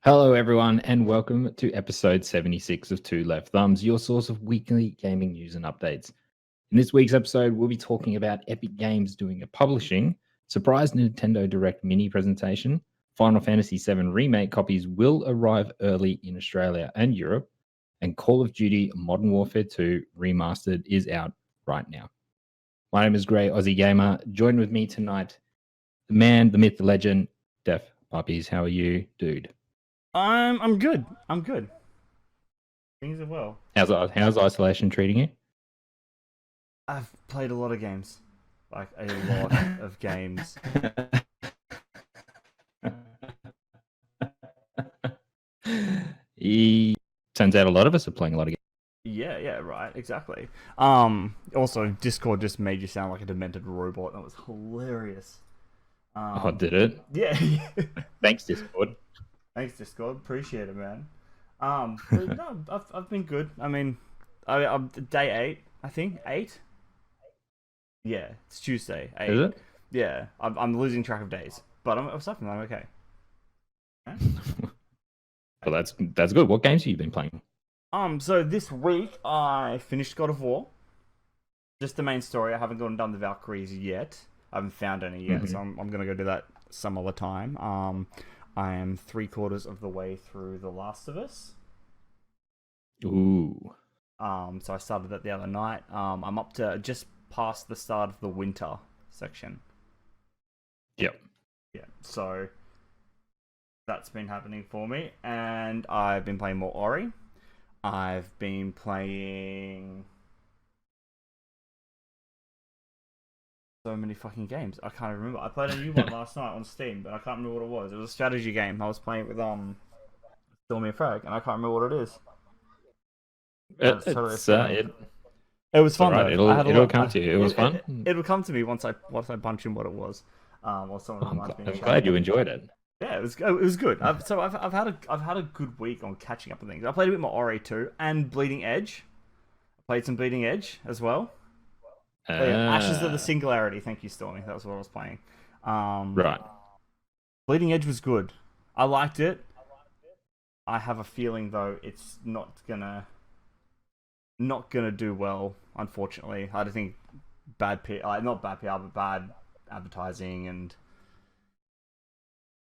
Hello, everyone, and welcome to episode 76 of Two Left Thumbs, your source of weekly gaming news and updates. In this week's episode, we'll be talking about Epic Games doing a publishing, surprise Nintendo Direct mini presentation, Final Fantasy VII Remake copies will arrive early in Australia and Europe, and Call of Duty Modern Warfare 2 Remastered is out right now. My name is Grey Aussie Gamer. Join with me tonight, the man, the myth, the legend, Def Puppies. How are you, dude? I'm good. I'm good. Things are well. How's isolation treating you? I've played a lot of games, like a lot of games. He turns out a lot of us are playing a lot of games. Yeah, right, exactly. Also, Discord just made you sound like a demented robot. That was hilarious. Oh, did it? Yeah. Thanks, Discord. Thanks, Discord. Appreciate it, man. But no, I've been good. I mean, I'm day 8, I think 8. Yeah, it's Tuesday. 8. Is it? Yeah, I'm losing track of days, but aside from that, I'm okay. Yeah. Well, that's good. What games have you been playing? So this week I finished God of War. Just the main story. I haven't gone and done the Valkyries yet. I haven't found any yet, so I'm gonna go do that some other time. I am 3/4 of the way through The Last of Us. Ooh. So I started that the other night. I'm up to just past the start of the winter section. Yep. Yeah. So that's been happening for me, and I've been playing more Ori. I've been playing so many fucking games. I can't remember. I played a new one last night on Steam, but I can't remember what it was. It was a strategy game. I was playing it with Stormy and Frag, and I can't remember what it is. It was fun. Right. Though. It'll come to you. It was fun. It'll come to me once I punch in what it was. Or someone I'm glad you enjoyed it. Yeah, it was good. I've had a good week on catching up on things. I played a bit more Ori too, and Bleeding Edge. I played some Bleeding Edge as well. Yeah, Ashes of the Singularity. Thank you, Stormy. That was what I was playing. Right. Bleeding Edge was good. I liked it. I have a feeling though it's not gonna do well. Unfortunately, I don't think not bad PR, but bad advertising and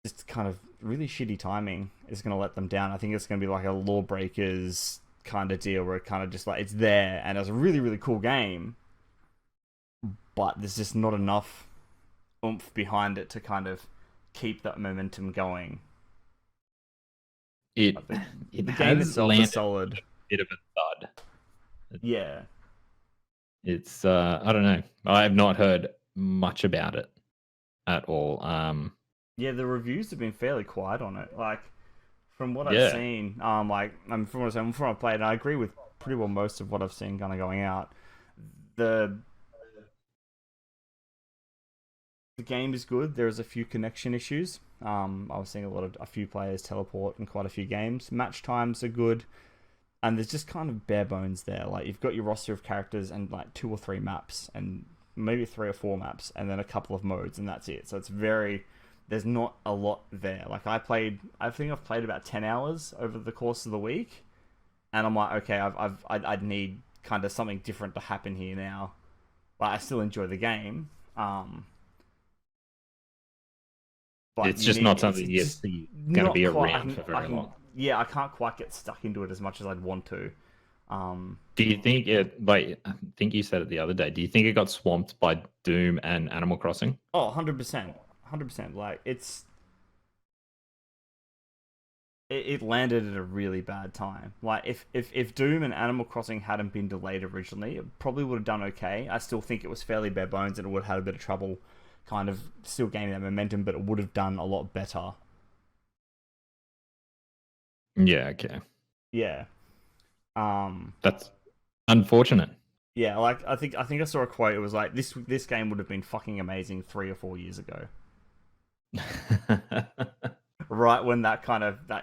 just kind of really shitty timing is going to let them down. I think it's going to be like a Lawbreakers kind of deal where it kind of just like it's there and it's a really, really cool game, but there's just not enough oomph behind it to kind of keep that momentum going. The game itself is solid. A bit of a thud. Yeah. It's I don't know. I have not heard much about it at all. Yeah, the reviews have been fairly quiet on it. Like, from what I've seen, from what I've played, and I agree with pretty well most of what I've seen kind of going out. The game is good. There's a few connection issues. I was seeing a few players teleport in quite a few games. Match times are good, and there's just kind of bare bones there. Like, you've got your roster of characters and like 2 or 3 maps, and maybe 3 or 4 maps, and then a couple of modes, and that's it. So it's very... There's not a lot there. Like, I think I've played about 10 hours over the course of the week, and I'm like, okay, I'd need kind of something different to happen here now. But I still enjoy the game. But it's just not something that's going to be around for very long. Yeah, I can't quite get stuck into it as much as I'd want to. Do you think it, like, I think you said it the other day, do you think it got swamped by Doom and Animal Crossing? Oh, 100%. 100%. Like, it landed at a really bad time. Like, if Doom and Animal Crossing hadn't been delayed originally, it probably would have done okay. I still think it was fairly bare bones and it would have had a bit of trouble kind of still gaining that momentum, but it would have done a lot better. Yeah, okay. Yeah. That's unfortunate. Yeah, like I think I saw a quote. It was like this game would have been fucking amazing 3 or 4 years ago. Right when that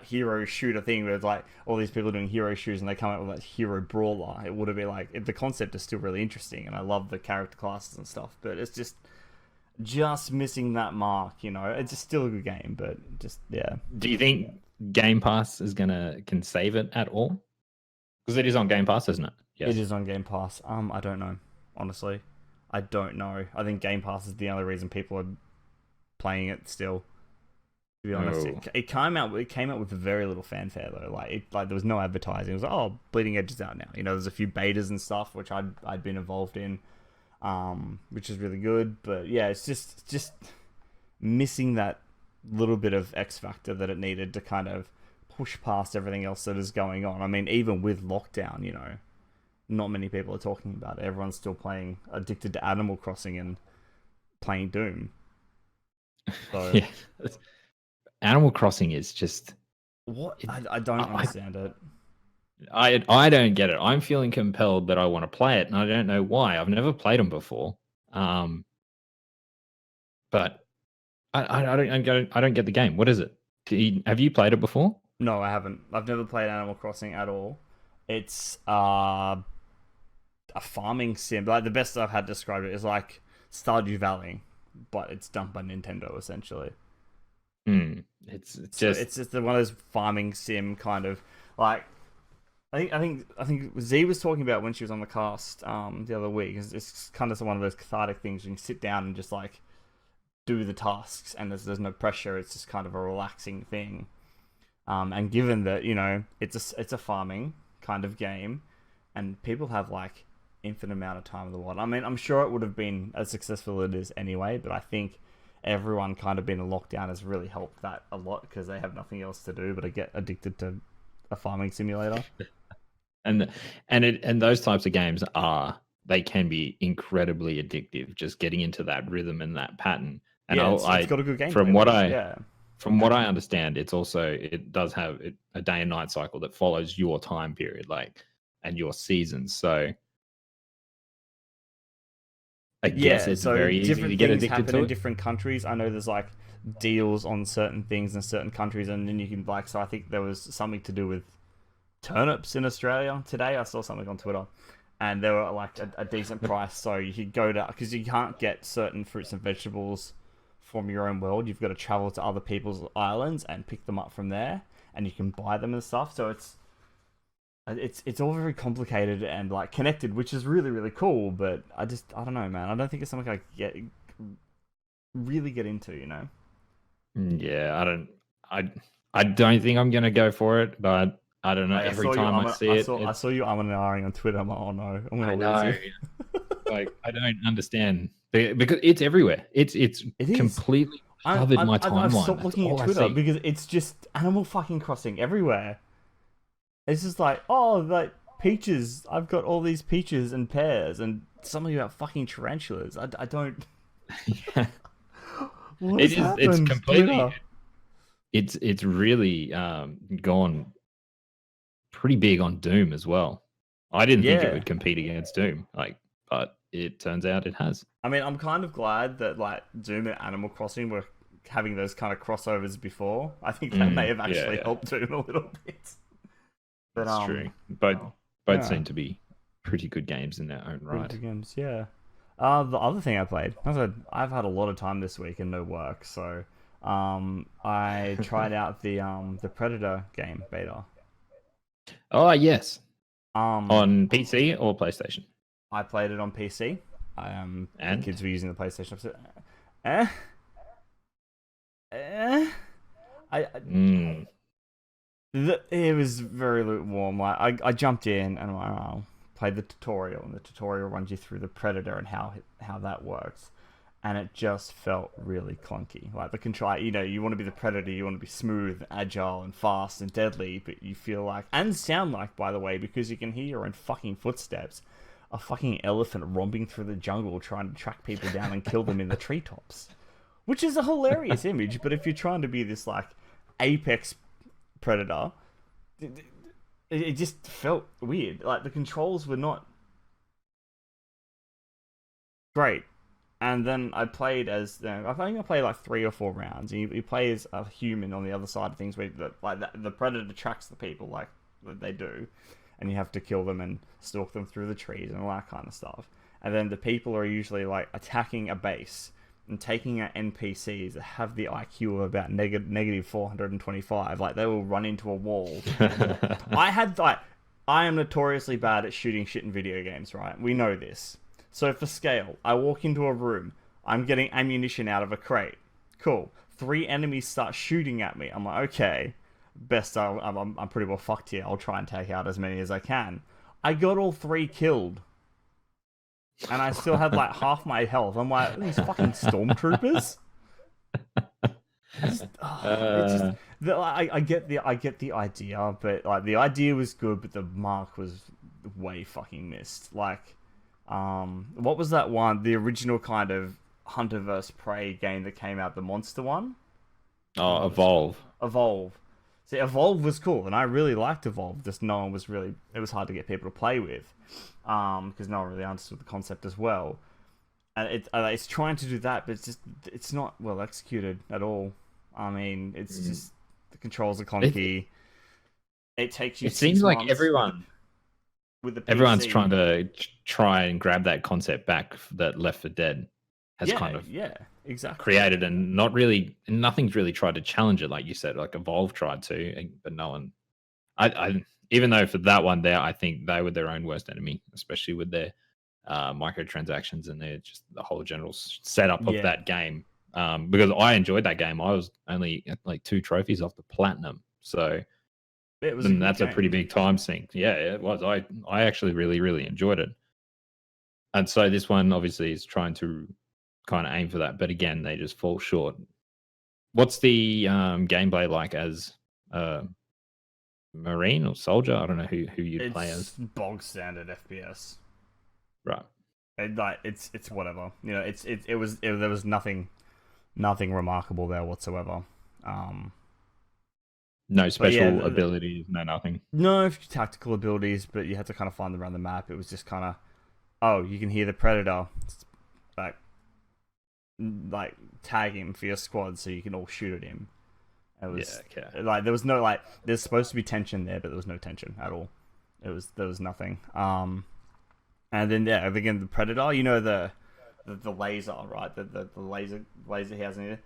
hero shooter thing where it's like all these people doing hero shooters and they come out with that hero brawler, it would have been like the concept is still really interesting and I love the character classes and stuff, but it's just missing that mark, you know. It's just still a good game, but just yeah. Do you think Game Pass is can save it at all? Because it is on Game Pass, isn't it? It Yes. is on Game Pass. I don't know. Honestly, I don't know. I think Game Pass is the only reason people are playing it still. To be honest, Oh, it came out. It came out with very little fanfare though. Like there was no advertising. It was like, oh, Bleeding Edge is out now. You know, there's a few betas and stuff which I'd been involved in, which is really good. But yeah, it's just missing that little bit of X factor that it needed to kind of push past everything else that is going on. I mean, even with lockdown, you know, not many people are talking about it. Everyone's still playing, addicted to Animal Crossing and playing Doom. So yeah. Animal Crossing is just what? it, I don't understand it. I don't get it. I'm feeling compelled that I want to play it, and I don't know why. I've never played them before, but I don't get the game. What is it? Have you played it before? No, I haven't. I've never played Animal Crossing at all. It's a farming sim. Like the best I've had described it is like Stardew Valley, but it's done by Nintendo essentially. It's So just it's just one of those farming sim kind of like. I think Z was talking about when she was on the cast the other week. It's kind of one of those cathartic things. You can sit down and just like do the tasks, and there's no pressure. It's just kind of a relaxing thing. And given that you know it's a farming kind of game, and people have like infinite amount of time in the world. I mean, I'm sure it would have been as successful as it is anyway, but I think everyone kind of being in lockdown has really helped that a lot because they have nothing else to do but to get addicted to a farming simulator. and and those types of games they can be incredibly addictive. Just getting into that rhythm and that pattern. And Yeah, it's got a good gameplay from what loop. I Yeah. from what I understand, it does have a day and night cycle that follows your time period, like and your seasons. So I guess Yeah, it's so very easy to different get things addicted happen to in it. different countries. I know there's like deals on certain things in certain countries, and then you can like. So I think there was something to do with turnips in Australia today. I saw something on Twitter, and they were like a decent price. So you could go to because you can't get certain fruits and vegetables from your own world. You've got to travel to other people's islands and pick them up from there, and you can buy them and stuff. So it's all very complicated and like connected, which is really really cool. But I don't know, man. I don't think it's something I really get into. You know. Yeah, I don't think I'm gonna go for it, but I don't know. Like, Every time I see it, I it's saw you and ahhing on Twitter. I'm like, oh no, I'm I gonna lose know. you. Like I don't understand because it's everywhere. It's It is. completely covered my I've timeline. stopped That's looking at all I Twitter see. because it's just Animal fucking Crossing everywhere. It's just like, oh, like peaches. I've got all these peaches and pears and something about fucking tarantulas. I don't. Yeah. What It has is. It's happened, completely. Twitter? It's really gone pretty big on Doom as well. I didn't think it Yeah. would compete against Doom, but it turns out it has. I mean, I'm kind of glad that like Doom and Animal Crossing were having those kind of crossovers before. I think that may have actually Yeah, helped Doom a little bit. But that's true. Both yeah, seem to be pretty good games in their own pretty right. good games. Yeah. The other thing I played, as I said, I've had a lot of time this week and no work, so I tried out the Predator game beta. Oh yes, Um, on PC or PlayStation, I played it on PC. The and kids were using the PlayStation. I said, eh, eh. mm, It was very lukewarm. Like I jumped in and I played the tutorial, and the tutorial runs you through the Predator and how that works, and it just felt really clunky. Like the control, you know, you want to be the Predator, you want to be smooth, agile, and fast and deadly, but you feel like and sound like, by the way, because you can hear your own fucking footsteps, a fucking elephant romping through the jungle trying to track people down and kill them in the treetops, which is a hilarious image. But if you're trying to be this like apex Predator, it just felt weird. Like the controls were not great. And then I played as I think I played like 3 or 4 rounds. And you play as a human on the other side of things, where the Predator tracks the people like they do, and you have to kill them and stalk them through the trees and all that kind of stuff. And then the people are usually like attacking a base, and taking out NPCs that have the IQ of about negative 425. Like, they will run into a wall. I am notoriously bad at shooting shit in video games, right? We know this. So for scale, I walk into a room, I'm getting ammunition out of a crate. Cool. 3 enemies start shooting at me. I'm like, okay, I'm pretty well fucked here. I'll try and take out as many as I can. I got all 3 killed. And I still had like half my health. I'm like, these fucking stormtroopers. I get the idea, but like the idea was good, but the mark was way fucking missed. Like, what was that one? The original kind of Hunter vs Prey game that came out, the monster one. Oh, Evolve. Evolve. See, Evolve was cool, and I really liked Evolve. Just no one was really. It was hard to get people to play with, because no one really understood the concept as well. And it's trying to do that, but it's not well executed at all. I mean, it's just the controls are clunky. It takes you. It seems like everyone with the PC, everyone's trying to try and grab that concept back that Left 4 Dead has kind of exactly created, and nothing's really tried to challenge it, like you said. Like Evolve tried to, but no one. I even though for that one there, I think they were their own worst enemy, especially with their microtransactions and their just the whole general setup of that game. Because I enjoyed that game. I was only at like 2 trophies off the platinum, so that's a pretty big time sink. Yeah, it was. I actually really enjoyed it, and so this one obviously is trying to kind of aim for that, but again, they just fall short. What's the gameplay like as Marine or soldier? I don't know who you'd play as. Bog standard FPS, right? It's whatever, you know. There was nothing remarkable there whatsoever. No special abilities, no nothing. No tactical abilities, but you had to kind of find them around the map. It was just kind of, oh, you can hear the predator, like tag him for your squad so you can all shoot at him. It was like there was no like there's supposed to be tension there, but there was no tension at all. There was nothing. And then again the predator, you know the laser, right? The laser he has in it.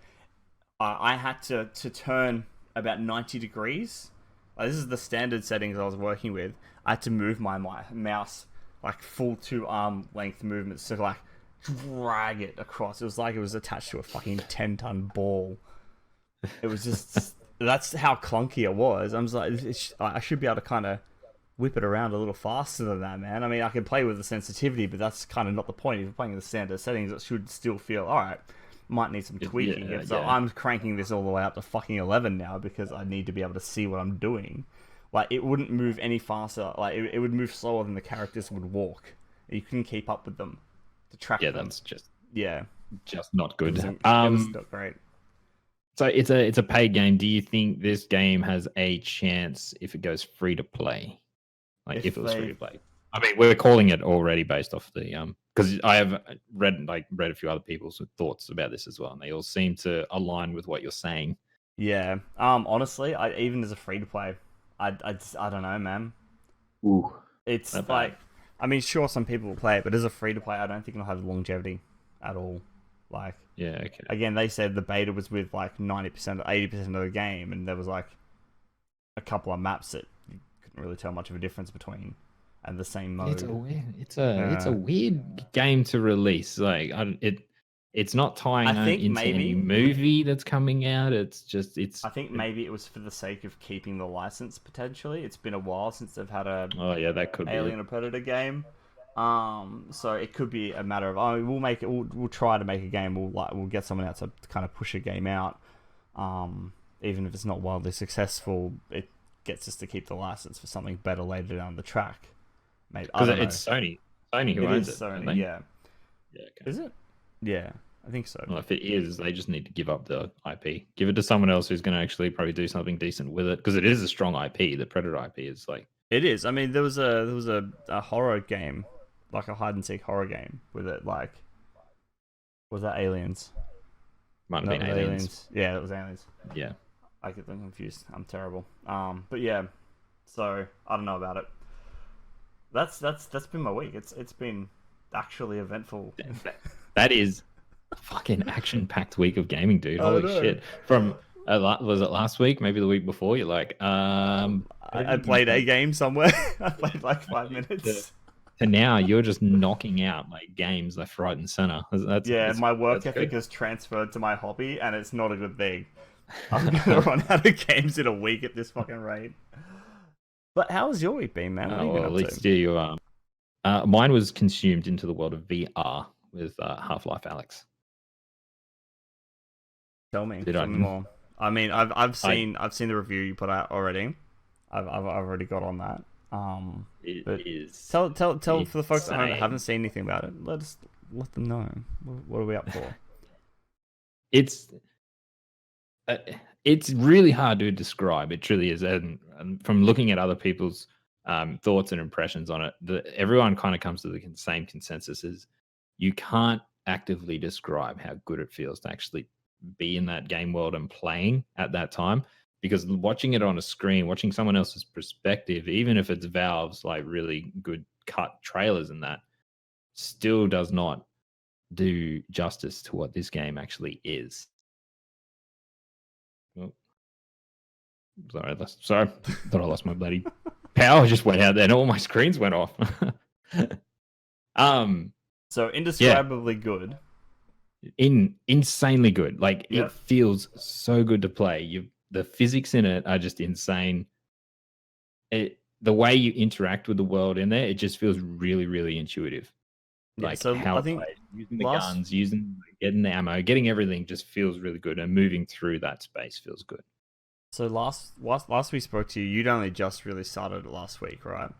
I had to turn about 90 degrees. Like, this is the standard settings I was working with. I had to move my mouse like full 2 arm length movements to like drag it across. It was like it was attached to a fucking 10-ton ball. It was just that's how clunky it was. I was like, I should be able to kind of whip it around a little faster than that, man. I mean, I can play with the sensitivity, but that's kind of not the point. If you're playing in the standard settings, it should still feel alright. Might need some tweaking. So I'm cranking this all the way up to fucking 11 now because I need to be able to see what I'm doing. Like, it wouldn't move any faster. Like, it would move slower than the characters would walk. You couldn't keep up with them to track them. That's just not good. It was not great. So it's a paid game. Do you think this game has a chance if it goes free to play? Like if it was free to play. I mean, we're calling it already based off the because I have read a few other people's thoughts about this as well, and they all seem to align with what you're saying. Yeah. Honestly, even as a free to play, I don't know, man. Ooh. It's like, I mean, sure, some people will play it, but as a free to play, I don't think it'll have longevity at all. Like, yeah, okay. Again, they said the beta was with like 90% or 80% of the game, and there was like a couple of maps that you couldn't really tell much of a difference between, and the same mode. It's a weird game to release. Like, it's not tying into any movie that's coming out. I think maybe it was for the sake of keeping the license potentially. It's been a while since they've had that could Alien or Predator game. So it could be a matter of we'll try to make a game. We'll get someone else to kind of push a game out. Even if it's not wildly successful, it gets us to keep the license for something better later down the track. Maybe because it's Sony who owns it. Sony, yeah. Okay. Is it? Yeah, I think so. Well, if it is, they just need to give up the IP. Give it to someone else who's going to actually probably do something decent with it, because it is a strong IP. The Predator IP is like. It is. I mean, there was a horror game, like a hide and seek horror game with it. Like, was that Aliens? Might have been Aliens. Yeah, it was Aliens. Yeah, I get them confused. I'm terrible. But yeah, so I don't know about it. That's been my week. It's been actually eventful. That is Fucking action-packed week of gaming, dude. Oh Holy no. shit! From was it last week? Maybe the week before. You're like, I played a game somewhere. I played like 5 minutes. to now, you're just knocking out like games left, right, and center. Yeah, my work ethic has transferred to my hobby, and it's not a good thing. I'm gonna run out of games in a week at this fucking rate. But how has your week been, man? What have you been Well, at up least to? you. Mine was consumed into the world of VR with Half-Life Alex. Tell me, Did tell I? me more. I mean, I've seen the review you put out already. I've already got on that. It But is tell for the folks at home that insane. haven't seen anything about it. Let them know. What are we up for? It's uh, it's really hard to describe. It truly is, and from looking at other people's thoughts and impressions on it, everyone kind of comes to the same consensus: is you can't actively describe how good it feels to actually be in that game world and playing at that time. Because watching it on a screen, watching someone else's perspective, even if it's Valve's like really good cut trailers and that, still does not do justice to what this game actually is. Oh, sorry, thought I lost my bloody power. Just went out there, and all my screens went off. So indescribably good. Insanely good. Like Yep. it feels so good to play. The physics in it are just insane. The way you interact with the world in there, it just feels really, really intuitive. Yeah, Like so how I it think plays, using the guns, getting the ammo, getting everything just feels really good, and moving through that space feels good. so last we spoke to you, you'd only just really started it last week, right?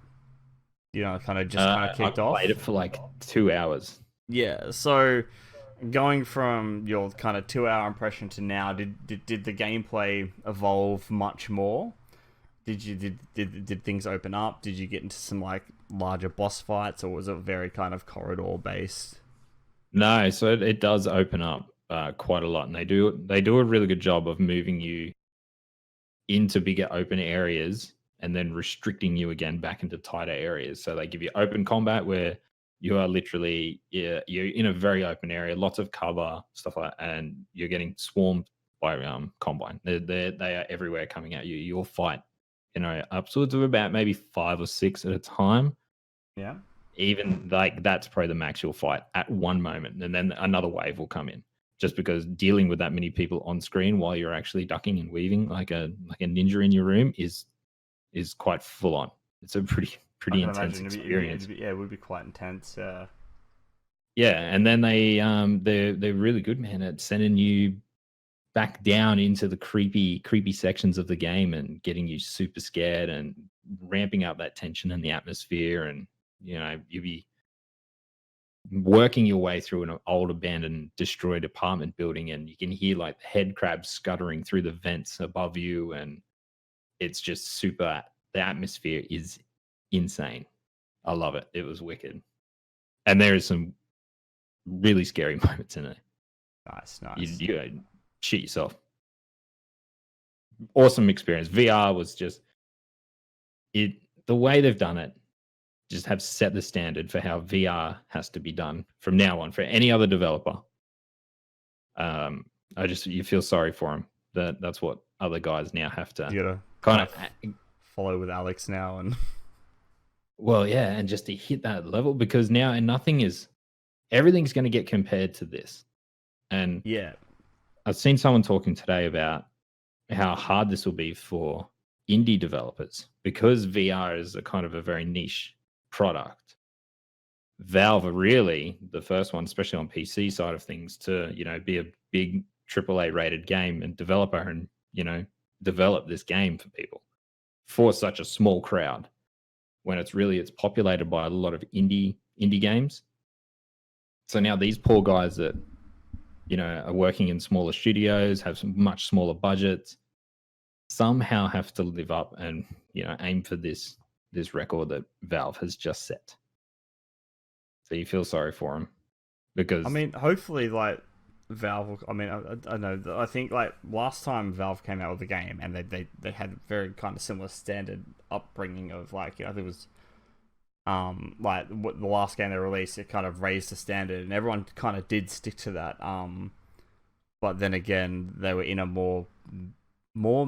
You know, kind of kicked I off. played it for like 2 hours. Yeah, so going from your kind of 2 hour impression to now, did the gameplay evolve much more? Did things open up? Did you get into some like larger boss fights, or was it very kind of corridor based? No, so it does open up quite a lot, and they do a really good job of moving you into bigger open areas and then restricting you again back into tighter areas. So they give you open combat where you are literally you're in a very open area, lots of cover, stuff like that, and you're getting swarmed by combine. They are everywhere coming at you. You'll fight, upwards of about maybe 5 or 6 at a time. Yeah. Even like that's probably the max you'll fight at one moment, and then another wave will come in. Just because dealing with that many people on screen while you're actually ducking and weaving like a ninja in your room is quite full on. It's a I pretty can intense imagine experience. yeah, it would be quite intense. Yeah. Yeah, and then they're really good, man, at sending you back down into the creepy sections of the game and getting you super scared and ramping up that tension in the atmosphere. And you'll be working your way through an old abandoned destroyed apartment building, and you can hear like the head crabs scuttering through the vents above you, and it's just super. The atmosphere is insane. I love it. It was wicked, and there is some really scary moments in it. Nice. You shit yourself. Awesome experience. VR was just it. The way they've done it just have set the standard for how VR has to be done from now on for any other developer. You feel sorry for them. That's what other guys now have to You gotta kind of follow with Alex now, and well, yeah, and just to hit that level, because now and everything's going to get compared to this. And yeah, I've seen someone talking today about how hard this will be for indie developers because VR is a kind of a very niche product. Valve are really the first one, especially on PC side of things, to be a big AAA rated game and developer, and develop this game for people for such a small crowd. When it's populated by a lot of indie games. So now these poor guys that are working in smaller studios, have some much smaller budgets, somehow have to live up and aim for this record that Valve has just set. So you feel sorry for them because I mean, hopefully, like Valve. I mean, I know. I think like last time Valve came out with a game, and they had very kind of similar standard upbringing of like I think it was Like the last game they released, it kind of raised the standard, and everyone kind of did stick to that. But then again, they were in a more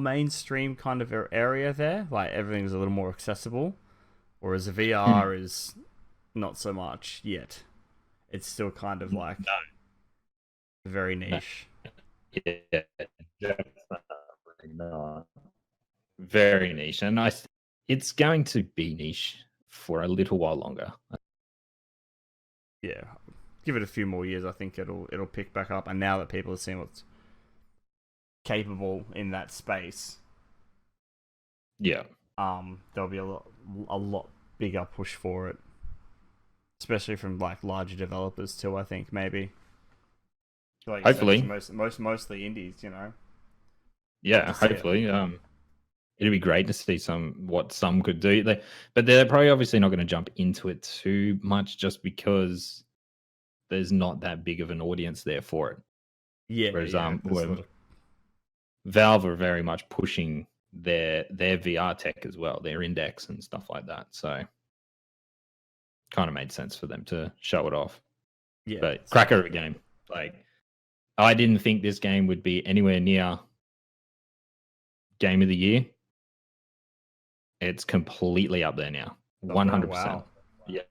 mainstream kind of area there. Like everything was a little more accessible, whereas the VR is not so much yet. It's still kind of like very niche. Yeah, definitely not. Very niche, and it's going to be niche for a little while longer. Yeah, give it a few more years. I think it'll pick back up. And now that people are seeing what's capable in that space, Yeah, there'll be a lot bigger push for it, especially from like larger developers too. I think maybe. Like hopefully, mostly indies, you know. yeah, hopefully. It'd be great to see what some could do. But they're probably obviously not going to jump into it too much, just because there's not that big of an audience there for it. Yeah, Whereas yeah, Valve are very much pushing their VR tech as well, their index and stuff like that. So kind of made sense for them to show it off. yeah. But cracker of a game. Like, I didn't think this game would be anywhere near game of the year. It's completely up there now. 100%. Wow. Yeah.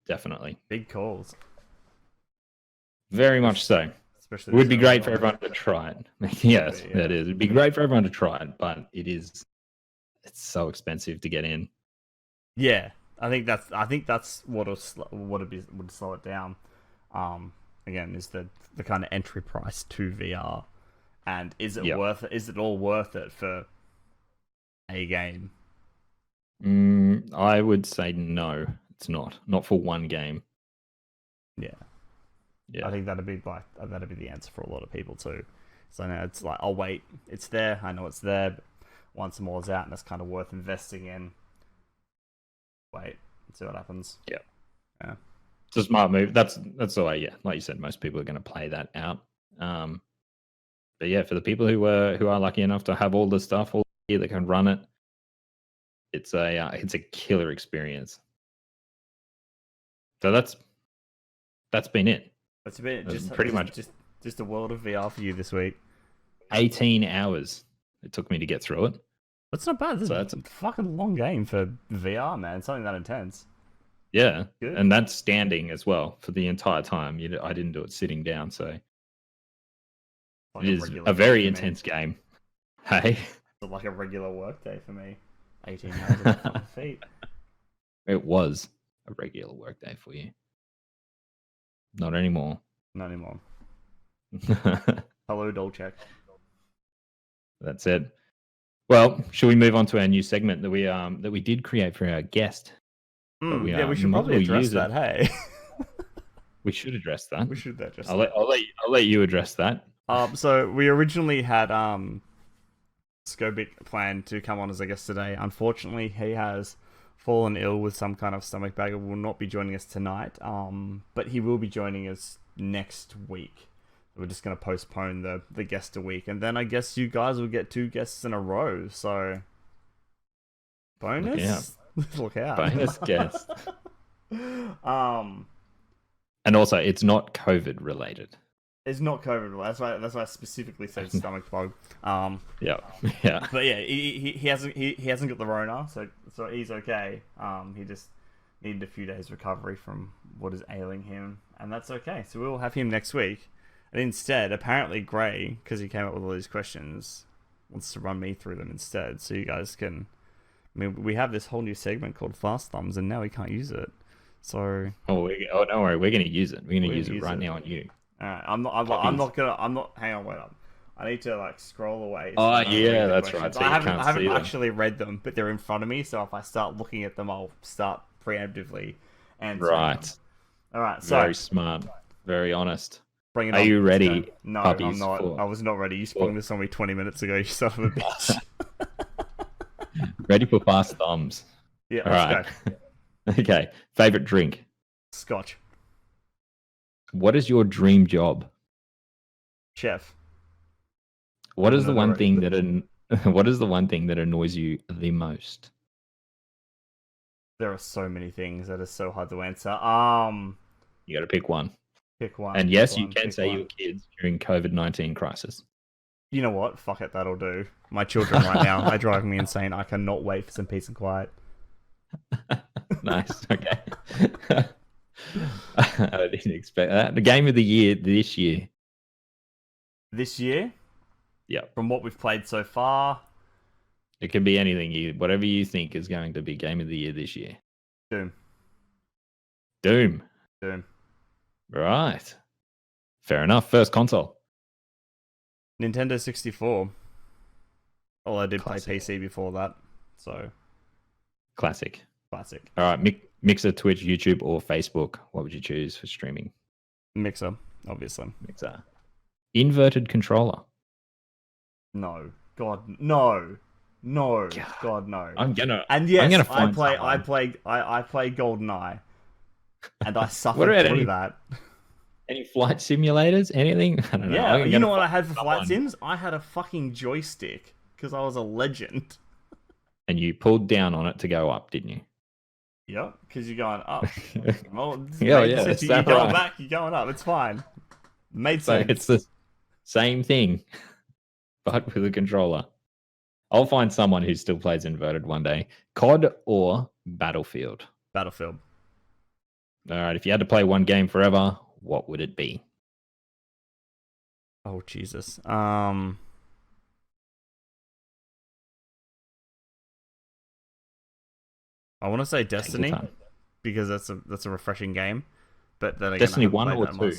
Definitely. Big calls. Very much so. Especially it would be great for everyone to try it. Yes, yeah. That is. It'd be great for everyone to try it, but it's so expensive to get in. Yeah, I think that's what would slow it down. Again, is the kind of entry price to VR, and is it worth it? Is it all worth it for a game? I would say no, it's not. Not for one game. Yeah. I think that'd be the answer for a lot of people too. So now it's like, I'll wait. It's there. I know it's there. But once more is out, and it's kind of worth investing in. Wait, see what happens. Yeah. It's a smart move. That's the way. Yeah, like you said, most people are going to play that out. But yeah, for the people who are lucky enough to have all the stuff, all the gear that can run it, it's a killer experience. So that's been it. That's been just pretty much just a world of VR for you this week. 18 hours it took me to get through it. That's not bad. That's a fucking long game for VR, man. Something that intense. Yeah, good. And that's standing as well for the entire time. I didn't do it sitting down, so like it is a very intense game. Hey, it's like a regular work day for me. 18 hours on my feet. It was a regular work day for you. Not anymore. Not anymore. Hello, Dolchek. That's it. Well, should we move on to our new segment that we did create for our guest? We should probably address that. Hey, we should address that. We should address that. I'll let you address that. So we originally had Scobit planned to come on as a guest today. Unfortunately, he has fallen ill with some kind of stomach bug and will not be joining us tonight. But he will be joining us next week. We're just going to postpone the guest a week, and then I guess you guys will get 2 guests in a row. So bonus. Look out. Bonus guest. And also, it's not COVID related. It's not COVID related. That's why I specifically said stomach bug. Yeah. But yeah, he hasn't got the Rona, so he's okay. He just needed a few days recovery from what is ailing him, and that's okay. So we'll have him next week. And instead, apparently Gray, because he came up with all these questions, wants to run me through them instead, so you guys can. I mean, we have this whole new segment called Fast Thumbs, and now we can't use it. So don't worry, we're going to use it. We're going to use it right now on you. All right, I'm not. Hang on, wait up. I need to like scroll away. Oh yeah, that's right. So I haven't actually read them, but they're in front of me. So if I start looking at them, I'll start preemptively answering. Right. Them. All right. So very smart, very honest. Bring it Are on. you ready? No, I'm not. I was not ready. You sprung this on me 20 minutes ago. You son of a bitch. Ready for fast thumbs. Yeah. All right. Go. Okay. Favorite drink? Scotch. What is your dream job? Chef. What is the one thing that annoys you the most? There are so many things that are so hard to answer. You got to pick one. Pick one. And pick yes, you one, can pick say one. your kids during COVID-19 crisis. You know what? Fuck it, that'll do. My children right now, they drive me insane. I cannot wait for some peace and quiet. Nice. Okay. I didn't expect that. The game of the year this year. This year, Yep. from what we've played so far, It can be anything. Whatever you think is going to be game of the year this year. Doom. Doom. Doom. Right. Fair enough. First console. Nintendo 64. Although I did Classic. play PC before that, so Classic. classic. All right. Mixer, Twitch, YouTube, or Facebook. What would you choose for streaming? Mixer, obviously. Mixer. Inverted controller. No. God, no. No. God, no. I'm gonna. And yes, I'm gonna I find play GoldenEye, and I suffered about through any- that. Any flight simulators? Anything? I don't know. Yeah, I'm you gonna know what I find had for flight someone. sims? I had a fucking joystick because I was a legend. And you pulled down on it to go up, didn't you? Yep, because you're going up. Well, Yeah, made yeah, sense. is You're that going right? back, you're going up. It's fine. Made So sense. it's the same thing, but with a controller. I'll find someone who still plays inverted one day. COD or Battlefield? Battlefield. All right, if you had to play one game forever, what would it be? Oh Jesus. I want to say Take your Destiny time. because that's a refreshing game. But then again, Destiny I haven't 1 played or that 2? much.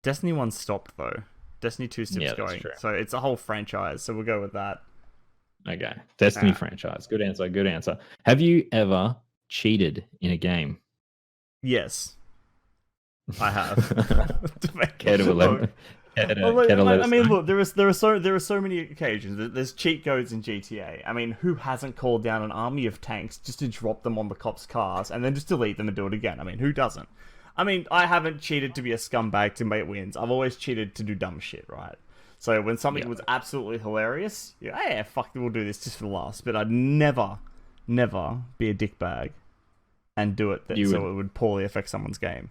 Destiny 1 stopped though. Destiny 2 still Yeah, that's going. true. So it's a whole franchise. So we'll go with that. Okay, Destiny Ah. franchise. Good answer. Good answer. Have you ever cheated in a game? Yes, I have. Care to elaborate? I mean, look, there are so many occasions. There's cheat codes in GTA. I mean, who hasn't called down an army of tanks just to drop them on the cops' cars and then just delete them and do it again? I mean, who doesn't? I mean, I haven't cheated to be a scumbag to make wins. I've always cheated to do dumb shit, right? So when something was absolutely hilarious, yeah, fuck, we'll do this just for laughs. But I'd never be a dickbag and do it so it would poorly affect someone's game.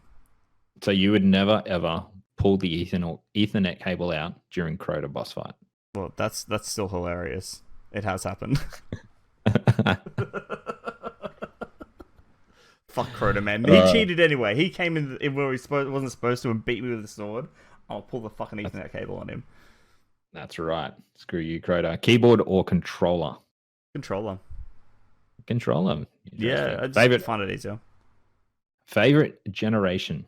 So you would never ever pull the Ethernet cable out during Crota boss fight. Well, that's still hilarious. It has happened. Fuck Crota, man. He cheated anyway. He came in where he wasn't supposed to and beat me with a sword. I'll pull the fucking Ethernet cable on him. That's right. Screw you, Crota. Keyboard or controller? Controller. Controller. Yeah, I just find it easier. Favorite generation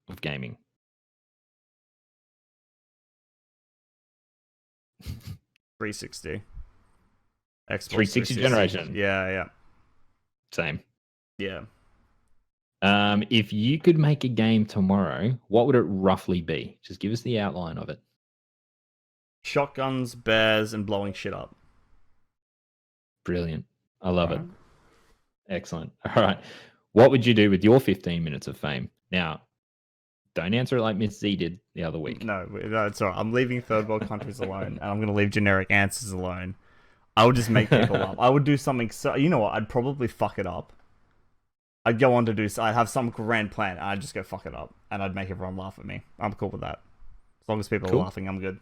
of gaming? 360. Xbox 360 generation. Yeah. Same. Yeah. If you could make a game tomorrow, what would it roughly be? Just give us the outline of it. Shotguns, bears, and blowing shit up. Brilliant. I love it. Excellent. All right. What would you do with your 15 minutes of fame? Now, don't answer it like Miss Z did the other week. No, it's alright. I'm leaving third world countries alone, and I'm going to leave generic answers alone. I would just make people up. I would do something so... You know what? I'd probably fuck it up. I'd go on to do... I'd have some grand plan, and I'd just go fuck it up. And I'd make everyone laugh at me. I'm cool with that. As long as people are laughing, I'm good.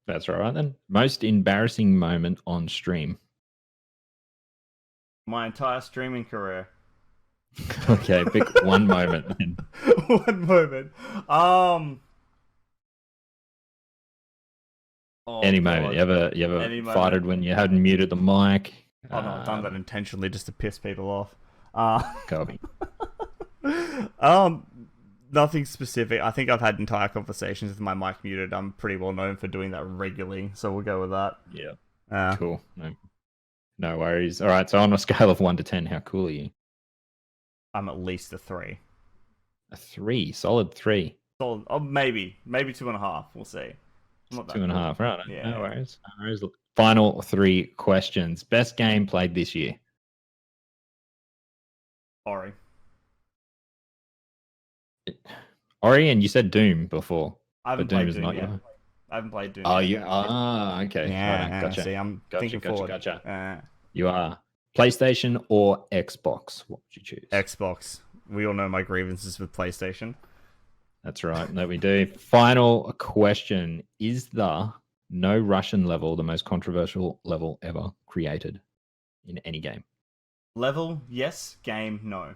That's all right then. Most embarrassing moment on stream? My entire streaming career. Okay, pick one moment then. One moment. Any moment. You ever farted when you hadn't muted the mic? Oh no, I've done that intentionally just to piss people off. Copy. Nothing specific. I think I've had entire conversations with my mic muted. I'm pretty well known for doing that regularly, so we'll go with that. Yeah. Cool. No worries. All right. So on a scale of 1 to 10, how cool are you? I'm at least a 3. A 3. Solid 3. Solid. Oh, maybe 2.5. We'll see. I'm not that 2.5. cool. Right. Yeah. No worries. Final 3 questions. Best game played this year? Ori. Ori, and you said Doom before. I haven't Doom played is Doom not yet. your... I haven't played Doom Oh, yet. okay. Yeah, Right, gotcha. see, I'm thinking forward. You are PlayStation or Xbox? What would you choose? Xbox. We all know my grievances with PlayStation. That's right. That we do. Final question: is the no Russian level the most controversial level ever created in any game? Level, yes. Game, no.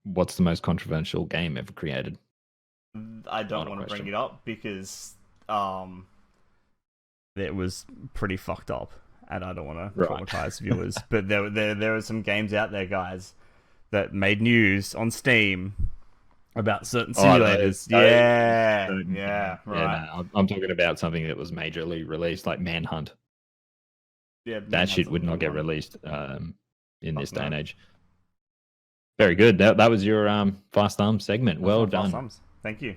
What's the most controversial game ever created? I don't Final want to bring question. it up because it was pretty fucked up, and I don't want to Right. traumatize viewers. But there are some games out there, guys, that made news on Steam about certain simulators. Yeah, right. No, I'm talking about something that was majorly released, like Manhunt. Yeah, That shit Manhunt's would a not good get one. released in this day and no. age. Very good. That was your fast arm segment. That's Well my fast done. thumbs. Thank you.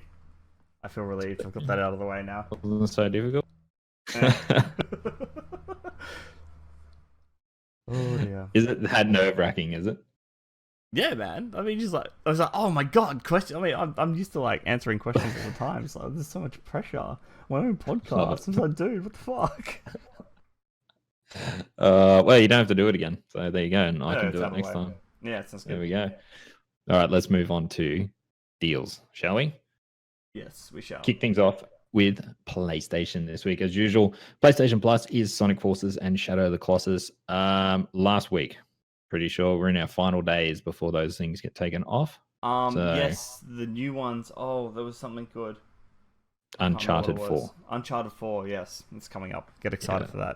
I feel relieved. I've got that out of the way now. Wasn't so difficult. Oh dear. Is it that nerve wracking? Is it? Yeah, man. I mean, just like I was like, oh my god, question. I mean, I'm used to like answering questions all the time. It's like there's so much pressure. My own podcast. I'm like, dude, what the fuck? Well, you don't have to do it again. So there you go, and I can it's do out it of the next way. time. Yeah, it sounds good. There we go. All right, let's move on to deals, shall we? Yes, we shall. Kick things off with PlayStation this week, as usual. PlayStation Plus is Sonic Forces and Shadow of the Colossus. Last week, pretty sure we're in our final days before those things get taken off. Yes, the new ones. Oh, there was something good. Uncharted 4. Uncharted 4, yes, it's coming up. Get excited for that.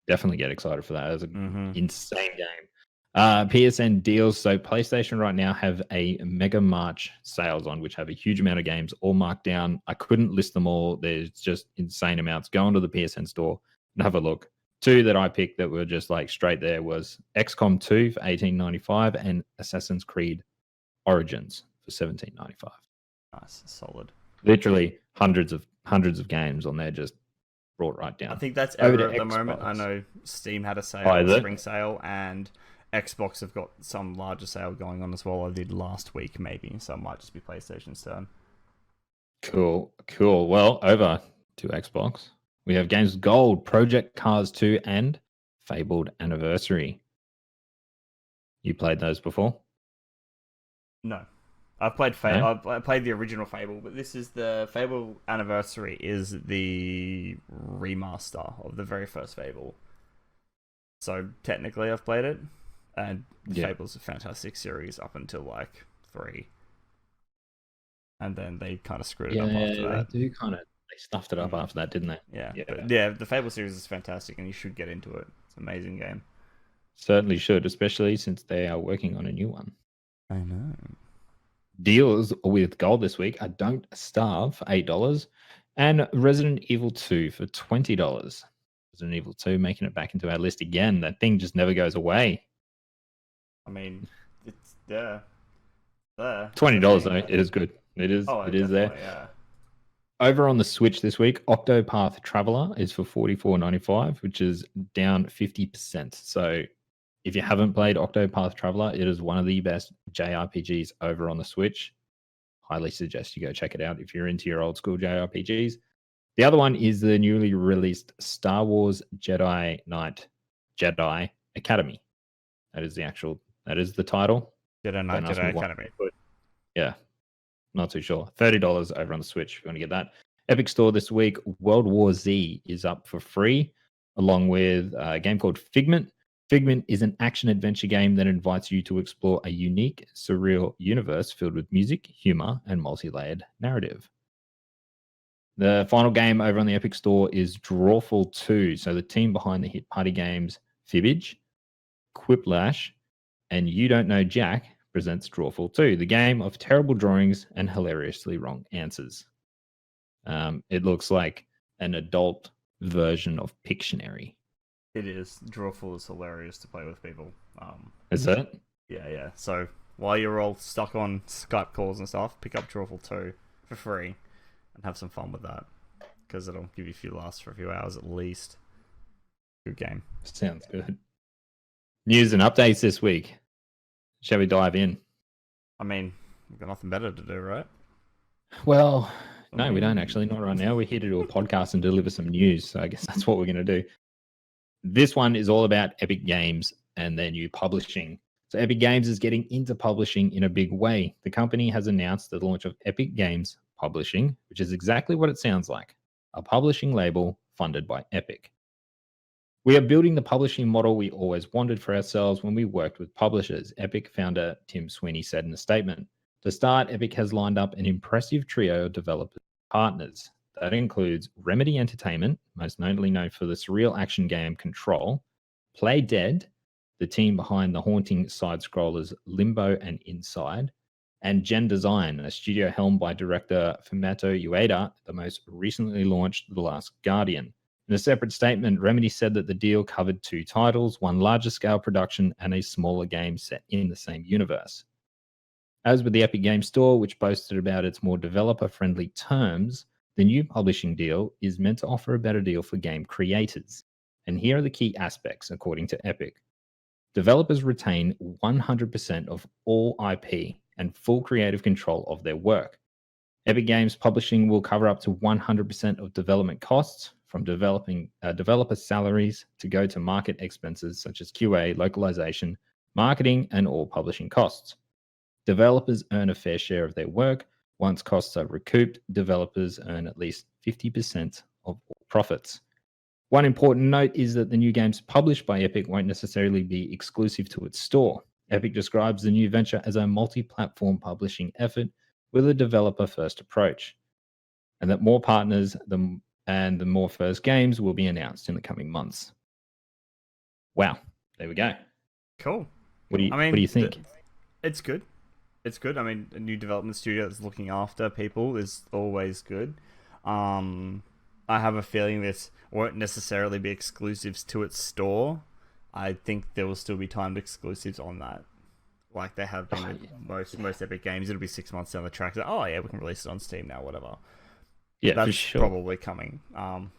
Definitely get excited for that. It was an insane game. PSN deals. So PlayStation right now have a Mega March sales on, which have a huge amount of games all marked down. I couldn't list them all. There's just insane amounts. Go onto the PSN store and have a look. Two that I picked that were just like straight there was XCOM 2 for $18.95 and Assassin's Creed Origins for $17.95. Nice, solid. Literally hundreds of games on there, just brought right down. I think that's ever at the moment. I know Steam had a sale, spring sale, and Xbox have got some larger sale going on as well. I did last week, maybe, so it might just be PlayStation's turn. Cool. Well, over to Xbox. We have games Gold, Project Cars 2, and Fabled Anniversary. You played those before? No. I've played I played the original Fable, but this is the Fable Anniversary is the remaster of the very first Fable. So technically I've played it, and Fable's a fantastic series up until like 3. And then they kind of screwed it up after that. They stuffed it up after that, didn't they? Yeah, the Fable series is fantastic and you should get into it. It's an amazing game. Certainly should, especially since they are working on a new one. I know. Deals with Gold this week are Don't Starve for $8 and Resident Evil 2 for $20. Resident Evil 2 making it back into our list again. That thing just never goes away. I mean, it's there. $20 though, it is good. It is there. Yeah. Over on the Switch this week, Octopath Traveler is for $44.95, which is down 50%. So if you haven't played Octopath Traveler, it is one of the best JRPGs over on the Switch. Highly suggest you go check it out if you're into your old school JRPGs. The other one is the newly released Star Wars Jedi Knight Jedi Academy. That is the title. Jedi Knight Jedi Academy. Yeah, not too sure. $30 over on the Switch if you want to get that. Epic Store this week, World War Z is up for free, along with a game called Figment. Figment is an action-adventure game that invites you to explore a unique, surreal universe filled with music, humor, and multi-layered narrative. The final game over on the Epic Store is Drawful 2. So the team behind the hit party games Fibbage, Quiplash, and You Don't Know Jack presents Drawful 2, the game of terrible drawings and hilariously wrong answers. It looks like an adult version of Pictionary. It is. Drawful is hilarious to play with people. Is it? Yeah. So while you're all stuck on Skype calls and stuff, pick up Drawful 2 for free and have some fun with that, because it'll give you a few laughs for a few hours at least. Good game. Sounds good. News and updates this week. Shall we dive in? I mean, we've got nothing better to do, right? Well, No, we don't actually. Not right now. We're here to do a podcast and deliver some news. So I guess that's what we're going to do. This one is all about Epic Games and their new publishing. So Epic Games is getting into publishing in a big way. The company has announced the launch of Epic Games Publishing, which is exactly what it sounds like, a publishing label funded by Epic. We are building the publishing model we always wanted for ourselves when we worked with publishers, Epic founder Tim Sweeney said in a statement. To start, Epic has lined up an impressive trio of developer partners. That includes Remedy Entertainment, most notably known for the surreal action game Control, Play Dead, the team behind the haunting side-scrollers Limbo and Inside, and Gen Design, a studio helmed by director Fumetto Ueda, the most recently launched The Last Guardian. In a separate statement, Remedy said that the deal covered 2 titles, one larger-scale production and a smaller game set in the same universe. As with the Epic Games Store, which boasted about its more developer-friendly terms, the new publishing deal is meant to offer a better deal for game creators. And here are the key aspects, according to Epic. Developers retain 100% of all IP and full creative control of their work. Epic Games Publishing will cover up to 100% of development costs, from developing developer salaries to go-to-market expenses such as QA, localization, marketing, and all publishing costs. Developers earn a fair share of their work. Once costs are recouped, developers earn at least 50% of all profits. One important note is that the new games published by Epic won't necessarily be exclusive to its store. Epic describes the new venture as a multi-platform publishing effort with a developer-first approach, and that more partners and the more first games will be announced in the coming months. Wow, there we go. Cool. What do you think? It's good. It's good. I mean, a new development studio that's looking after people is always good. I have a feeling this won't necessarily be exclusives to its store. I think there will still be timed exclusives on that, like they have been with most Epic games. It'll be 6 months down the track. So, oh yeah, we can release it on Steam now, whatever. Yeah, that's for sure. Probably coming.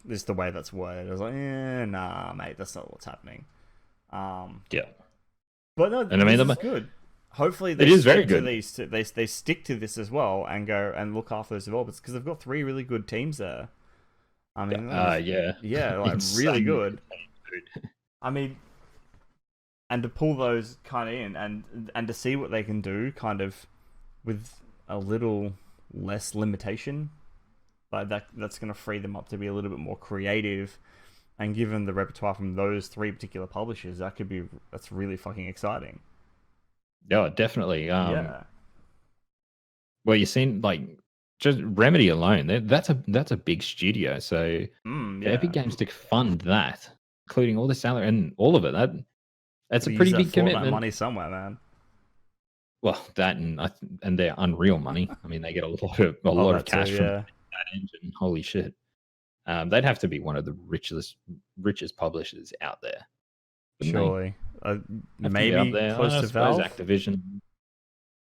This is the way that's worded. I was like, nah, mate, that's not what's happening. Yeah, but no, and I mean, this is good. Hopefully, it is very good. They stick to this as well and go and look after those developers because they've got 3 really good teams there. I mean, yeah, like really good. I mean, and to pull those kind of in and to see what they can do, kind of with a little less limitation, like that's going to free them up to be a little bit more creative. And given the repertoire from those 3 particular publishers, that's really fucking exciting. Yeah, definitely. Yeah. Well, you've seen like just Remedy alone. That's a big studio. So yeah. Epic Games to fund that, including all the salary and all of it. That's a pretty big commitment. Money somewhere, man. Well, that and their Unreal money. I mean, they get a lot of cash from that engine. Holy shit! They'd have to be one of the richest publishers out there. Surely. Maybe close to Valve. Activision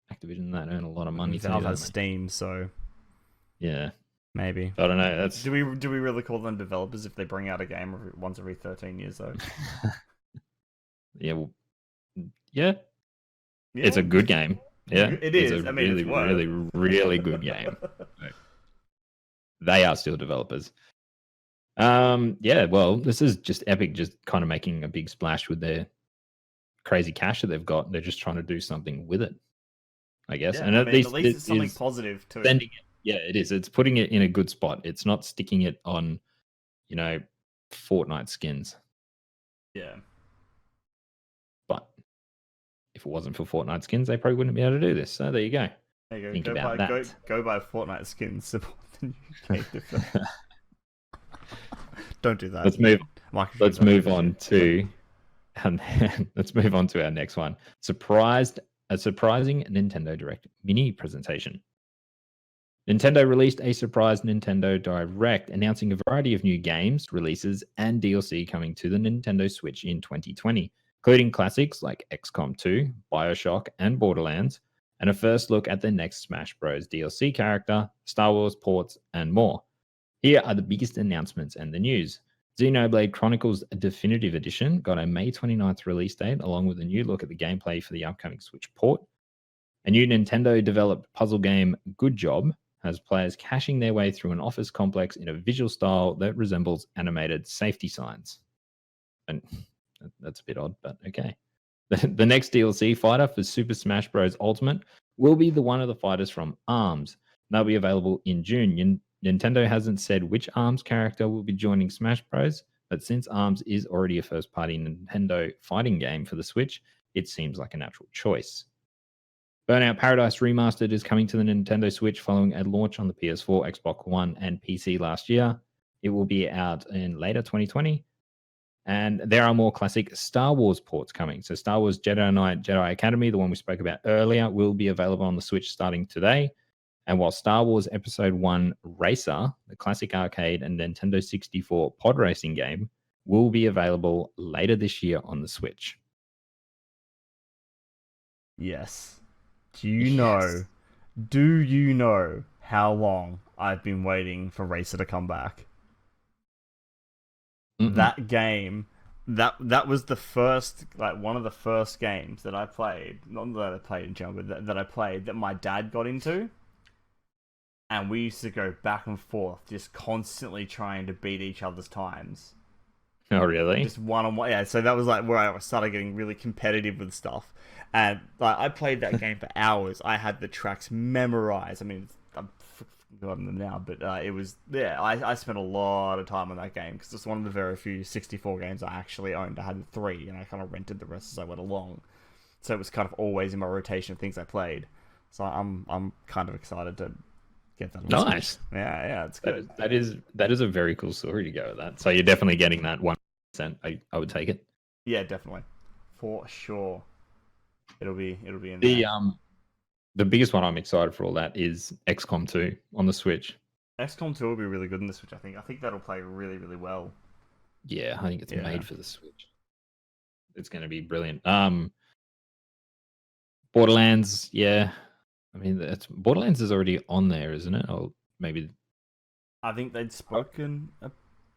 that earn a lot of money. Valve has Steam, so yeah, maybe. I don't know. That's do we really call them developers if they bring out a game once every 13 years though? Yeah. It's a good game. Yeah, it is. It's a really good game. They are still developers. Yeah, well, this is just Epic just kind of making a big splash with their crazy cash that they've got. They're just trying to do something with it, I guess. Yeah, and at least it's something positive to it. Yeah, it is. It's putting it in a good spot. It's not sticking it on, Fortnite skins. Yeah. But if it wasn't for Fortnite skins, they probably wouldn't be able to do this. So there you go. There you go. Think about that. Go buy Fortnite skins. Support the new game. Don't do that. Let's move on to our next one. A surprising Nintendo Direct mini presentation. Nintendo released a surprise Nintendo Direct announcing a variety of new games, releases, and DLC coming to the Nintendo Switch in 2020, including classics like XCOM 2, BioShock, and Borderlands, and a first look at the next Smash Bros. DLC character, Star Wars ports, and more. Here are the biggest announcements and the news. Xenoblade Chronicles Definitive Edition got a May 29th release date, along with a new look at the gameplay for the upcoming Switch port. A new Nintendo-developed puzzle game, Good Job, has players cashing their way through an office complex in a visual style that resembles animated safety signs. And that's a bit odd, but okay. The next DLC fighter for Super Smash Bros. Ultimate will be one of the fighters from ARMS. They'll be available in June. Nintendo hasn't said which ARMS character will be joining Smash Bros., but since ARMS is already a first-party Nintendo fighting game for the Switch, it seems like a natural choice. Burnout Paradise Remastered is coming to the Nintendo Switch following a launch on the PS4, Xbox One, and PC last year. It will be out in later 2020. And there are more classic Star Wars ports coming. So Star Wars Jedi Knight Jedi Academy, the one we spoke about earlier, will be available on the Switch starting today. And while Star Wars Episode 1 Racer, the classic arcade and Nintendo 64 pod racing game, will be available later this year on the Switch. Yes. Do you know how long I've been waiting for Racer to come back? That game, that was the first, like, one of the first games that I played, not that I played in general, but that I played that my dad got into. And we used to go back and forth, just constantly trying to beat each other's times. Oh, really? Just one-on-one. Yeah, so that was like where I started getting really competitive with stuff. And like I played that game for hours. I had the tracks memorized. I mean, I've forgotten them now, but it was, yeah, I spent a lot of time on that game because it's one of the very few 64 games I actually owned. I had 3, and I kind of rented the rest as I went along. So it was kind of always in my rotation of things I played. So I'm kind of excited to get that. Nice. Yeah, it's good. That is a very cool story to go with that. So you're definitely getting that 1%. I would take it. Yeah, definitely, for sure. It'll be in there. The biggest one I'm excited for all that is XCOM 2 on the Switch. XCOM 2 will be really good in the Switch. I think that'll play really, really well. Yeah, I think it's made for the Switch. It's going to be brilliant. Borderlands, yeah. I mean, Borderlands is already on there, isn't it? Or maybe I think they'd spoken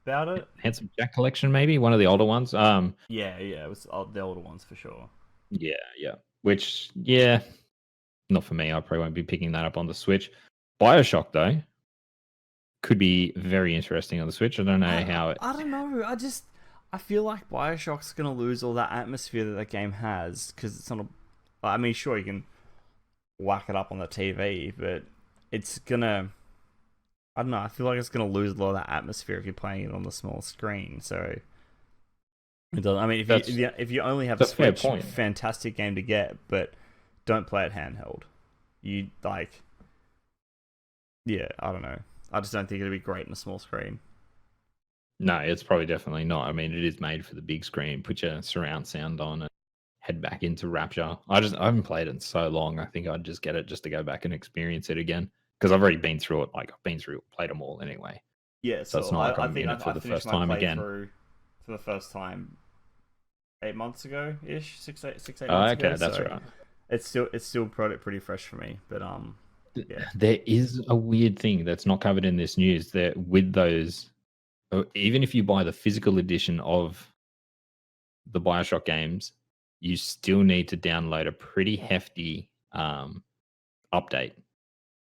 about it. Handsome Jack Collection, maybe one of the older ones. Yeah, it was the older ones for sure. Yeah. Which, yeah, not for me. I probably won't be picking that up on the Switch. BioShock, though, could be very interesting on the Switch. I don't know how it. I don't know. I feel like BioShock's gonna lose all that atmosphere that game has because it's on a. I mean, sure, you can whack it up on the TV, but it's gonna. I don't know. I feel like it's gonna lose a lot of that atmosphere if you're playing it on the small screen. So, it does. I mean, if you only have a Switch, fantastic game to get, but don't play it handheld. You like. Yeah, I don't know. I just don't think it'll be great in a small screen. No, it's probably definitely not. I mean, it is made for the big screen. Put your surround sound on and head back into Rapture. I haven't played it in so long. I think I'd just get it just to go back and experience it again because I've already been through it. Like played them all anyway. Yeah, so it's not like I'm in it for the first time again. For the first time 8 months ago ish, 6 8 months ago. Okay, that's right. It's still pretty fresh for me, but yeah. There is a weird thing that's not covered in this news that with those, even if you buy the physical edition of the BioShock games, you still need to download a pretty hefty update.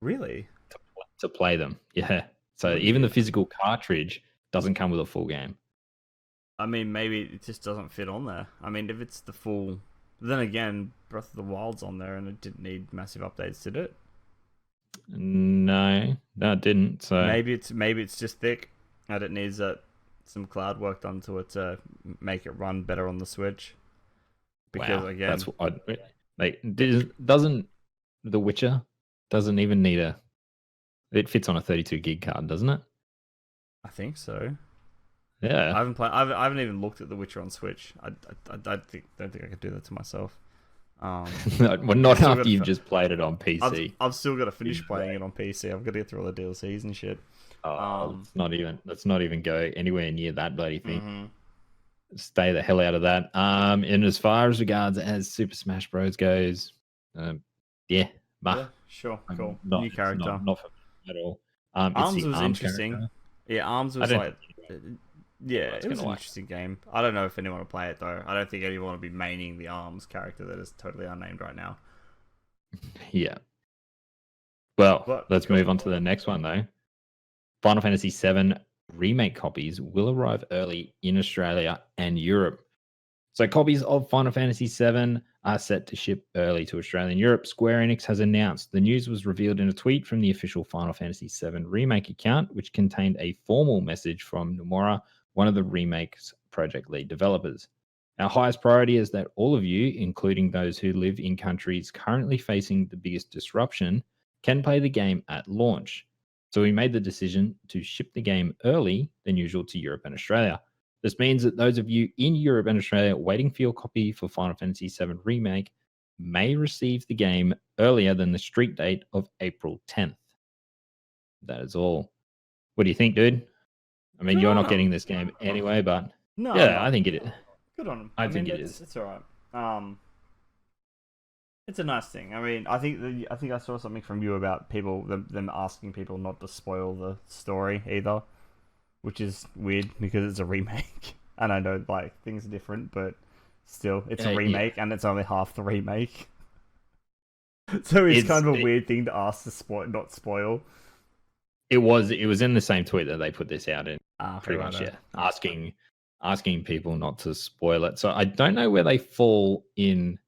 Really? To play them. Yeah. So even the physical cartridge doesn't come with a full game. I mean, maybe it just doesn't fit on there. I mean, if it's the full... Then again, Breath of the Wild's on there and it didn't need massive updates, did it? No, it didn't. So maybe it's just thick and it needs some cloud work done to it to make it run better on the Switch. Because again, that's what doesn't The Witcher doesn't even need it fits on a 32 gig card, doesn't it? I think so. Yeah, I haven't even looked at The Witcher on Switch. I don't think I could do that to myself. Well, not after you've just played it on PC. I've still got to finish playing it on PC. I've got to get through all the DLCs and shit. Let's not even go anywhere near that bloody thing. Mm-hmm. Stay the hell out of that. And as far as regards as Super Smash Bros goes, yeah, sure, cool. New character, not for me at all. Arms was interesting. Character. Yeah, Arms was like. Yeah, it was an interesting game. I don't know if anyone will play it though. I don't think anyone will be maining the ARMS character that is totally unnamed right now. Yeah. Well, But let's go move on to the next one, though. Final Fantasy VII Remake copies will arrive early in Australia and Europe. So copies of Final Fantasy VII are set to ship early to Australia and Europe. Square Enix has announced. The news was revealed in a tweet from the official Final Fantasy VII Remake account, which contained a formal message from Nomura, one of the Remake's project lead developers. Our highest priority is that all of you, including those who live in countries currently facing the biggest disruption, can play the game at launch. So we made the decision to ship the game early than usual to Europe and Australia. This means that those of you in Europe and Australia waiting for your copy for Final Fantasy VII Remake may receive the game earlier than the street date of April 10th. That is all. What do you think, dude? I mean, Good you're on not 'em. getting this game anyway, but No, I'm yeah, not. I think it is. Good on them. I mean, think it is. It's all right. It's a nice thing. I mean, I think I saw something from you about them asking people not to spoil the story either, which is weird because it's a remake, and I know like things are different, but still, it's a remake and it's only half the remake. So it's kind of a weird thing to ask to not spoil. It was in the same tweet that they put this out in. Pretty much, yeah. Asking people not to spoil it. So I don't know where they fall in,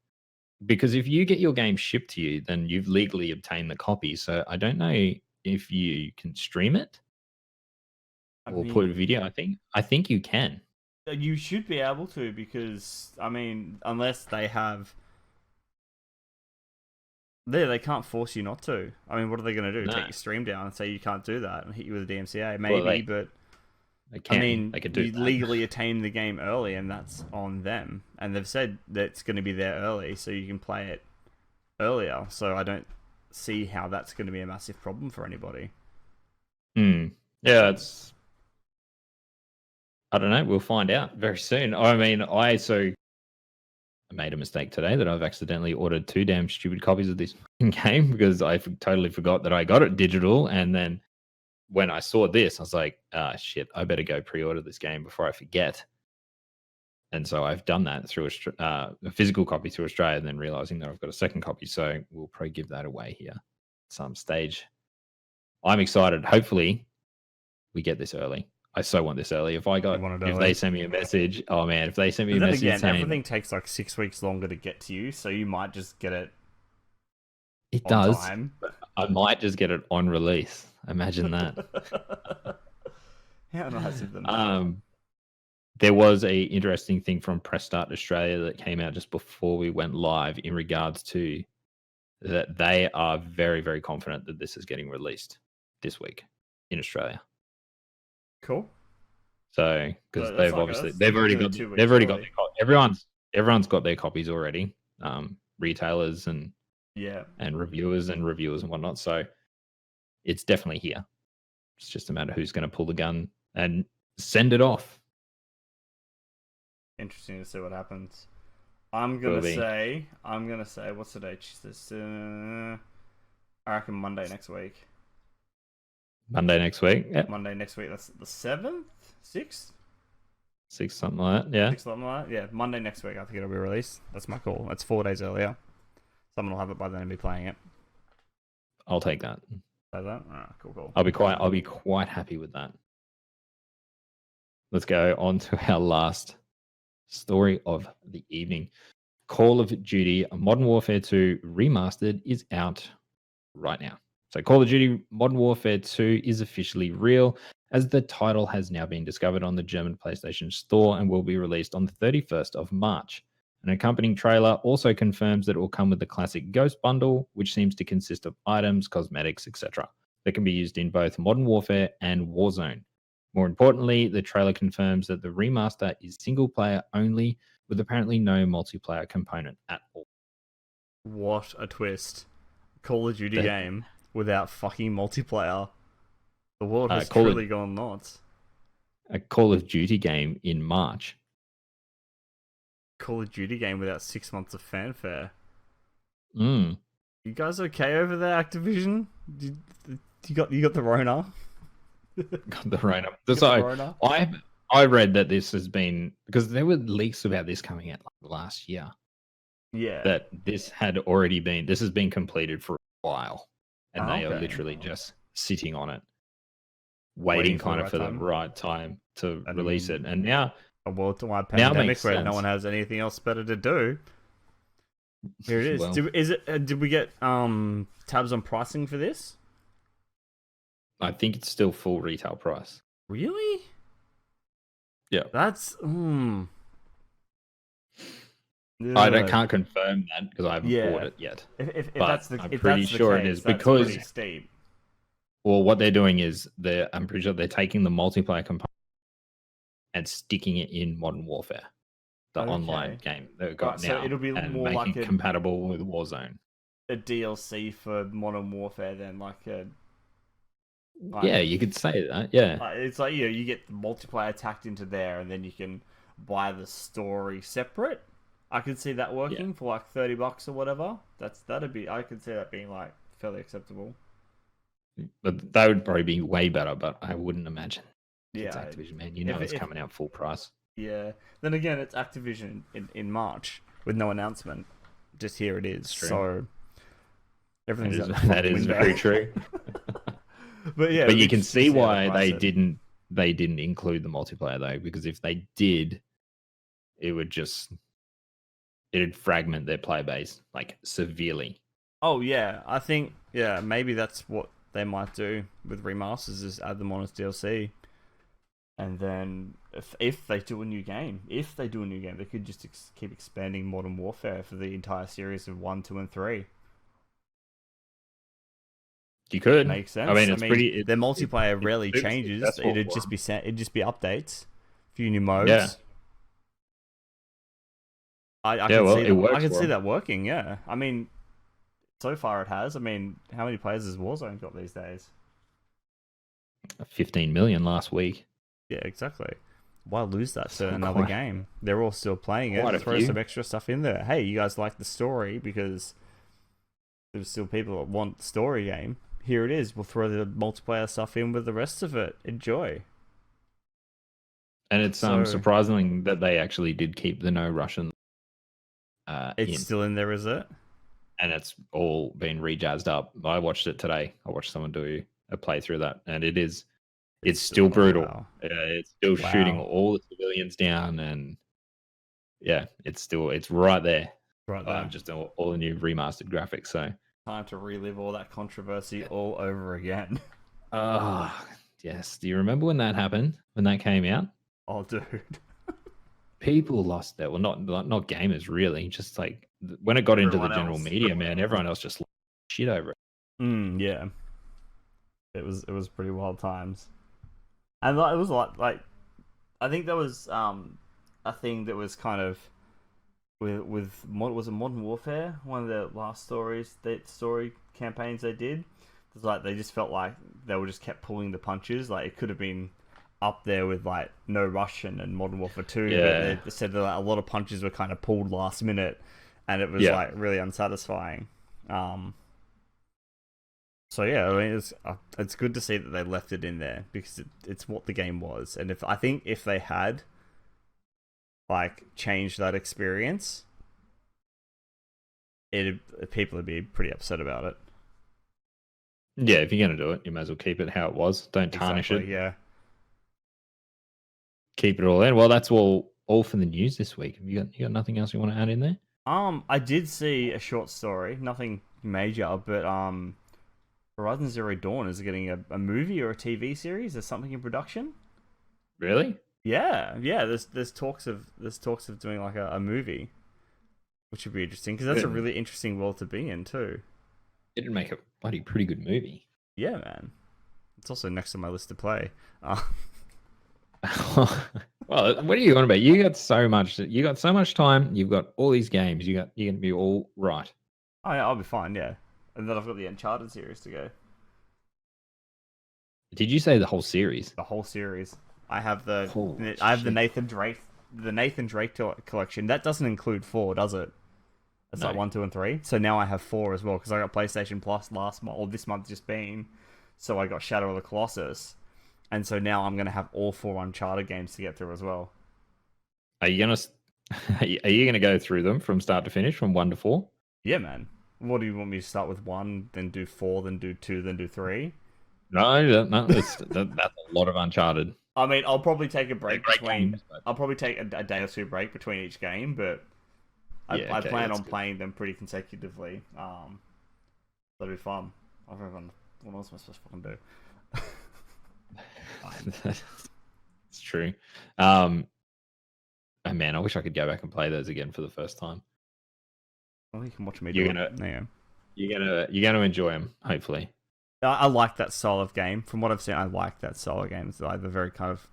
because if you get your game shipped to you, then you've legally obtained the copy. So I don't know if you can stream it or put a video. I think you can. You should be able to, because I mean, unless they have. They can't force you not to. I mean, what are they going to do? No. Take your stream down and say you can't do that and hit you with a DMCA? Maybe, but they can. I mean, they could do you that. legally attain the game early, and that's on them. And they've said that it's going to be there early, so you can play it earlier. So I don't see how that's going to be a massive problem for anybody. Yeah, it's. I don't know. We'll find out very soon. I mean, I made a mistake today that I've accidentally ordered 2 damn stupid copies of this game because I totally forgot that I got it digital. And then when I saw this, I was like, shit, I better go pre-order this game before I forget. And so I've done that through a physical copy to Australia, and then realizing that I've got a second copy. So we'll probably give that away here at some stage. I'm excited. Hopefully we get this early. I so want this early. If they send me a message, if they send me a message again, saying everything takes like 6 weeks longer to get to you, so you might just get it. It does. Time. I might just get it on release. Imagine that. How nice of them. There was a interesting thing from Press Start Australia that came out just before we went live in regards to that they are very, very confident that this is getting released this week in Australia. Cool. So because they've already got everyone's got their copies already. Retailers and reviewers and whatnot. So it's definitely here. It's just a matter of who's going to pull the gun and send it off. Interesting to see what happens. I'm gonna say what's the date? I reckon Monday next week. Monday next week. Yeah. Monday next week. That's the 7th, 6th, something like that. Yeah. 6th, something like that. Yeah. Monday next week. I think it'll be released. That's my call. That's 4 days earlier. Someone will have it by then and be playing it. I'll take that. Like that. Cool. I'll be quite happy with that. Let's go on to our last story of the evening. Call of Duty Modern Warfare 2 Remastered is out right now. So Call of Duty Modern Warfare 2 is officially real, as the title has now been discovered on the German PlayStation Store and will be released on the 31st of March. An accompanying trailer also confirms that it will come with the classic Ghost Bundle, which seems to consist of items, cosmetics, etc. that can be used in both Modern Warfare and Warzone. More importantly, the trailer confirms that the remaster is single player only, with apparently no multiplayer component at all. What a twist. Call of Duty game without fucking multiplayer. The world has truly gone nuts. A Call of Duty game in March. Call of Duty game without 6 months of fanfare. You guys okay over there, Activision? You got the Rona? Got the Rona. So I read that this has been, because there were leaks about this coming out last year. Yeah. That this has been completed for a while. and they are Okay. literally just sitting on it, Waiting waiting for kind the of for the time. right time to I release mean, it. And now a worldwide now pandemic makes where no sense. one has anything else better to do. Here it is. Well, Did we get tabs on pricing for this? I think it's still full retail price. Really? Yeah. That's Can't confirm that because I haven't bought Yeah. it yet. If But that's the I'm if pretty that's the sure it case, is that's because, pretty steep. well, what they're doing is I'm pretty sure they're taking the multiplayer component and sticking it in Modern Warfare, the online Okay. game they've got Right, so now, it'll be and more making like it compatible with Warzone. a DLC for Modern Warfare than Yeah, you could say that. Yeah. it's like you get the multiplayer tacked into there, and then you can buy the story separate. I could see that Yeah. working for like $30 or whatever. I could see that being like fairly acceptable. But that would probably be way better, but I wouldn't imagine. It's Yeah, Activision, man. You know it's if coming out full price. yeah. Then again, it's Activision in March with no announcement. Just here it is. true. So everything's out the That fucking is window. very true. But yeah, But you can see how why price they didn't include the multiplayer though, because if they did, it'd fragment their player base like severely. Oh yeah, I think maybe that's what they might do with remasters is add them on as DLC, and then if they do a new game, they could just keep expanding Modern Warfare for the entire series of 1, 2, and 3. You could. Makes sense. I mean, it's pretty. Their multiplayer rarely super changes. successful It'd for just them. be updates, a few new modes. Yeah. I Yeah, can well, see it that. works I can for see 'em. that working. Yeah, I mean, so far it has. I mean, how many players has Warzone got these days? 15 million last week. Yeah, exactly. Why lose that So to another game? They're all still playing it. Quite a Throw few. some extra stuff in there. Hey, you guys like the story because there's still people that want the story game. Here it is. We'll throw the multiplayer stuff in with the rest of it. Enjoy. And it's So- surprising that they actually did keep the no Russian It's in, still in there, is it? and it's all been rejazzed up. I watched it today. I watched someone do a playthrough of that, and it's still brutal. Wow. It's still shooting Wow. all the civilians down, and yeah, it's right there. Right there. Just all the new remastered graphics. So, Time to relive all that controversy all over again. yes. Do you remember when that happened? When that came out? Oh, dude. People lost their, well, not gamers really, just like when it got into the Everyone general else. media, man, everyone else just shit over it. Yeah. It was pretty wild times, and it was like I think there was a thing that was kind of with was it Modern Warfare, one of the last story campaigns they did. It was like they just felt like they were just kept pulling the punches. Like it could have been up there with like No Russian and Modern Warfare 2. Yeah. But they said that like, a lot of punches were kind of pulled last minute, and it was Yeah. like really unsatisfying. So yeah, I mean it's good to see that they left it in there because it's what the game was, and I think if they had like changed that experience, people would be pretty upset about it. Yeah, if you're gonna do it, you might as well keep it how it was. Don't tarnish Exactly, it. yeah. Keep it all in. Well, that's all for the news this week. Have you got nothing else you want to add in there? I did see a short story, nothing major, but Horizon Zero Dawn is getting a movie or a TV series. There's something in production. Really? Yeah. There's talks of doing like a movie, which would be interesting because that's a really interesting world to be in too. It'd make a pretty good movie. Yeah, man. It's also next on my list to play. Well, what are you on about? You got so much time. You've got all these games. You're gonna be all right. Oh yeah, I'll be fine. Yeah, and then I've got the Uncharted series to go. Did you say the whole series? The whole series. I have the Holy I have shit. the Nathan Drake collection. That doesn't include 4, does it? It's No. like 1, 2, and 3. So now I have 4 as well because I got PlayStation Plus last month or this month just been. So I got Shadow of the Colossus, and so now I'm gonna have all 4 Uncharted games to get through as well. Are you gonna go through them from start to finish, from 1 to 4? Yeah, man. What do you want me to start with? 1, then do 4, then do 2, then do 3? No, that's a lot of Uncharted. I mean, I'll probably take a break Great between. games, but I'll probably take a day or 2 break between each game, but yeah, I okay, plan that's on good. playing them pretty consecutively. That'll be fun. What else am I supposed to fucking do? It's true. Oh man, I wish I could go back and play those again for the first time. Well, you can watch me do You're it. gonna Yeah. you're gonna enjoy them, hopefully. I like that style of game. From what I've seen, I like that style of game. It's like the very kind of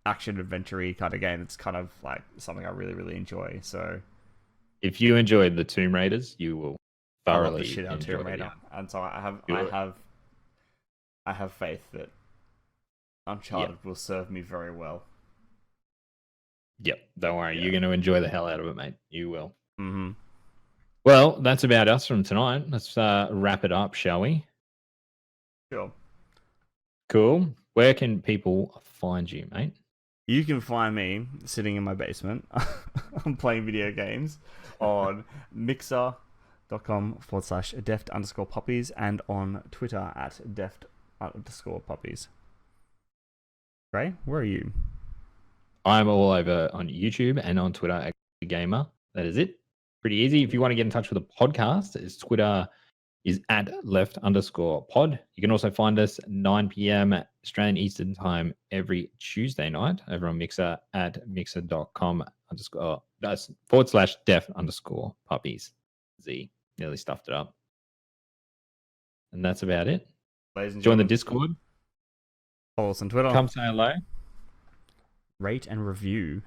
action adventure-y kind of game. It's kind of like something I really, really enjoy. So If you enjoyed the Tomb Raiders, you will I love the thoroughly shit out of enjoy Tomb Raider, and so Good. I have faith that Uncharted will serve me very well. Yep. Don't worry, Yeah. you're gonna enjoy the hell out of it, mate. You will. Mm-hmm. Well, that's about us from tonight. Let's wrap it up, shall we? Sure. Cool. Where can people find you, mate? You can find me sitting in my basement. I'm playing video games on mixer.com/deft_puppies and on Twitter at deft_puppies. Ray, where are you? I'm all over on YouTube and on Twitter at Gamer. That is it. Pretty easy. If you want to get in touch with the podcast, it's Twitter is at @left_pod. You can also find us 9 p.m. Australian Eastern Time every Tuesday night over on Mixer at mixer.com/def_puppies. Z. Nearly stuffed it up. And that's about it. Ladies and Join the gentlemen, Discord. follow us on Twitter. Come say hello. Rate and review.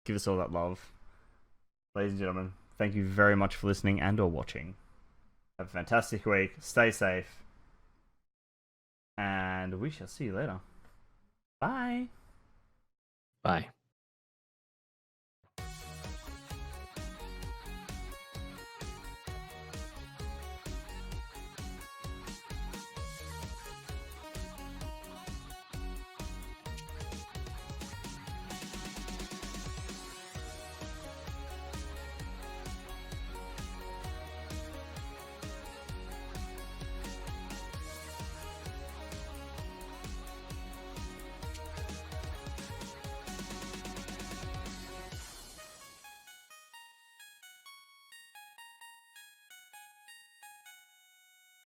Give us all that love. Ladies and gentlemen, thank you very much for listening and or watching. Have a fantastic week. Stay safe. And we shall see you later. Bye. Bye.